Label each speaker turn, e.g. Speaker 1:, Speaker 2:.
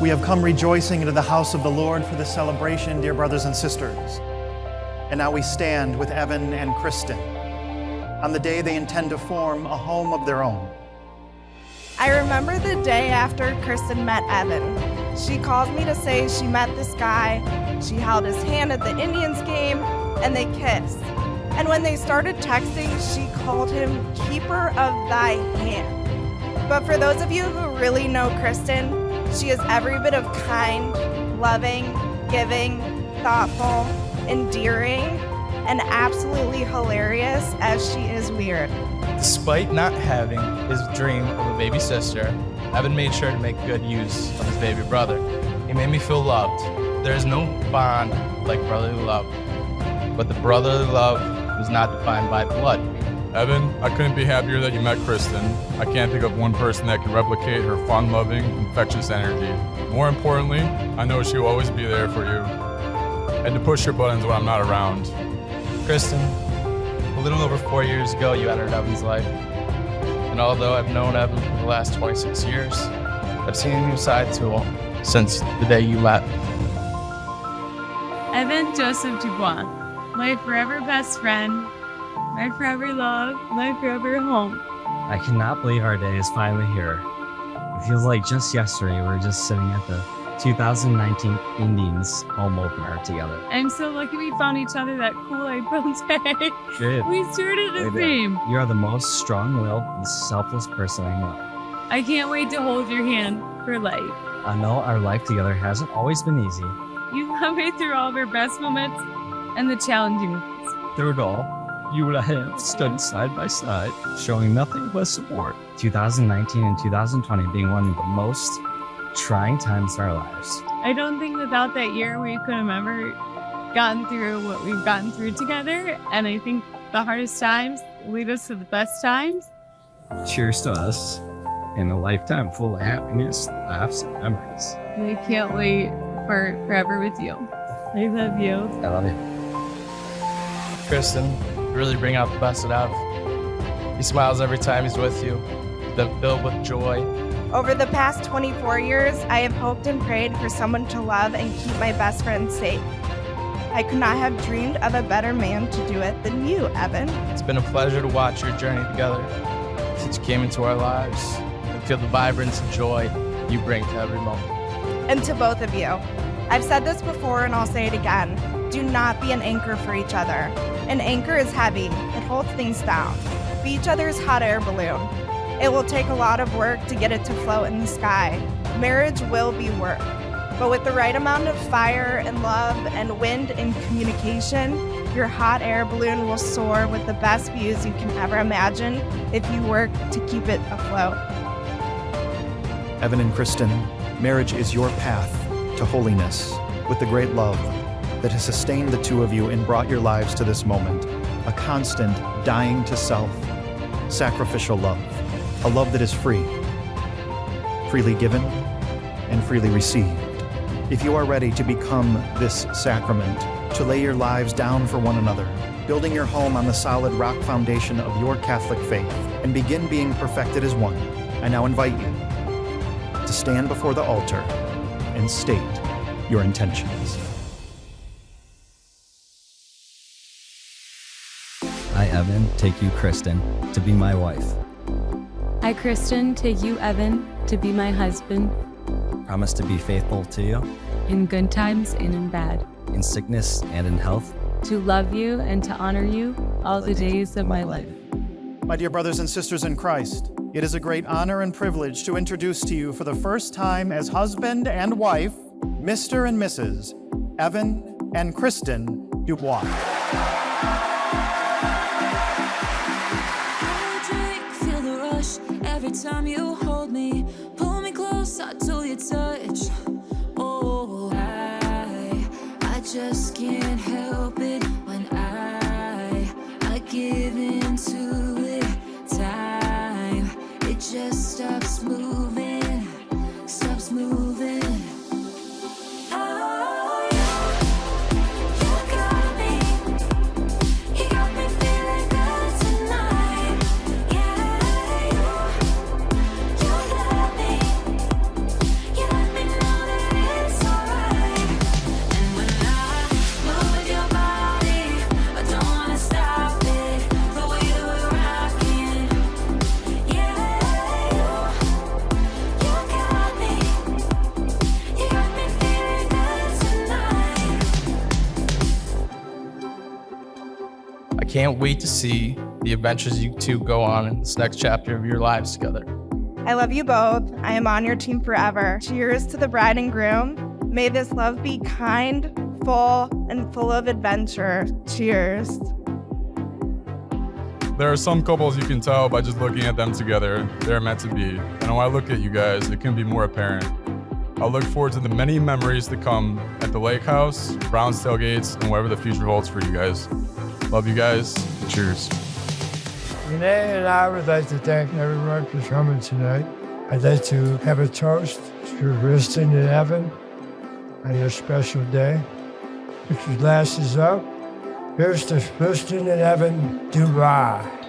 Speaker 1: We have come rejoicing into the house of the Lord for this celebration, dear brothers and sisters. And now we stand with Evan and Kristin on the day they intend to form a home of their own.
Speaker 2: I remember the day after Kristin met Evan. She called me to say she met this guy, she held his hand at the Indians game, and they kissed. And when they started texting, she called him Keeper of Thy Hand. But for those of you who really know Kristin, she is every bit of kind, loving, giving, thoughtful, endearing, and absolutely hilarious as she is weird.
Speaker 3: Despite not having his dream of a baby sister, Evan made sure to make good use of his baby brother. He made me feel loved. There is no bond like brotherly love, but the brotherly love was not defined by blood.
Speaker 4: Evan, I couldn't be happier that you met Kristin. I can't think of one person that can replicate her fun-loving, infectious energy. More importantly, I know she will always be there for you and to push your buttons when I'm not around.
Speaker 3: Kristin, a little over 4 years ago, you entered Evan's life. And although I've known Evan for the last 26 years, I've seen a new side to him since the day you met.
Speaker 5: Evan Joseph Dubois, my forever best friend, my forever love, my forever home.
Speaker 6: I cannot believe our day is finally here. It feels like just yesterday we were just sitting at the 2019 Indians home opener together.
Speaker 5: I'm so lucky we found each other that cool April day.
Speaker 6: Good.
Speaker 5: We started the same.
Speaker 6: You are the most strong-willed and selfless person I know.
Speaker 5: I can't wait to hold your hand for life.
Speaker 6: I know our life together hasn't always been easy.
Speaker 5: You love me through all of our best moments and the challenging ones.
Speaker 6: Through it all, you and I have stood side by side, showing nothing but support. 2019 and 2020 being one of the most trying times in our lives.
Speaker 5: I don't think without that year we could have ever gotten through what we've gotten through together. And I think the hardest times lead us to the best times.
Speaker 6: Cheers to us in a lifetime full of happiness, laughs, and memories.
Speaker 5: I can't wait for forever with you. I love you.
Speaker 6: I love you.
Speaker 3: Kristin, you really bring out the best in Ev. He smiles every time he's with you. They're filled with joy.
Speaker 2: Over the past 24 years, I have hoped and prayed for someone to love and keep my best friend safe. I could not have dreamed of a better man to do it than you, Evan.
Speaker 3: It's been a pleasure to watch your journey together since you came into our lives and feel the vibrance and joy you bring to every moment.
Speaker 2: And to both of you, I've said this before and I'll say it again. Do not be an anchor for each other. An anchor is heavy. It holds things down. Be each other's hot air balloon. It will take a lot of work to get it to float in the sky. Marriage will be work. But with the right amount of fire and love and wind and communication, your hot air balloon will soar with the best views you can ever imagine if you work to keep it afloat.
Speaker 1: Evan and Kristin, marriage is your path to holiness with the great love that has sustained the two of you and brought your lives to this moment. A constant dying to self, sacrificial love. A love that is free, freely given and freely received. If you are ready to become this sacrament, to lay your lives down for one another, building your home on the solid rock foundation of your Catholic faith, and begin being perfected as one, I now invite you to stand before the altar and state your intentions.
Speaker 6: I, Evan, take you, Kristin, to be my wife.
Speaker 5: I, Kristin, take you, Evan, to be my husband.
Speaker 6: Promise to be faithful to you,
Speaker 5: In good times and in bad.
Speaker 6: in sickness and in health.
Speaker 5: To love you and to honor you all the days of my life.
Speaker 1: My dear brothers and sisters in Christ, it is a great honor and privilege to introduce to you for the first time as husband and wife, Mr. and Mrs. Evan and Kristin Dubois.
Speaker 7: Feel the rush every time you hold me. Pull me closer to your touch. Oh, I just can't help it when I give in to it. Time, it just stops moving, stops moving. Oh, you got me. You got me feeling good tonight. Yeah, you let me know that
Speaker 3: can't wait to see the adventures you two go on in this next chapter of your lives together.
Speaker 2: I love you both. I am on your team forever. Cheers to the bride and groom. May this love be kind, full, and full of adventure. Cheers.
Speaker 4: There are some couples you can tell by just looking at them together. They're meant to be. And when I look at you guys, it can be more apparent. I look forward to the many memories to come at the lake house, Brown's tailgates, and whatever the future holds for you guys. Love you guys. Cheers.
Speaker 8: Renee and I would like to thank everyone for coming tonight. I'd like to have a toast to Kristin and Evan on your special day. Put your glasses up. Here's to Kristin and Evan Dubai.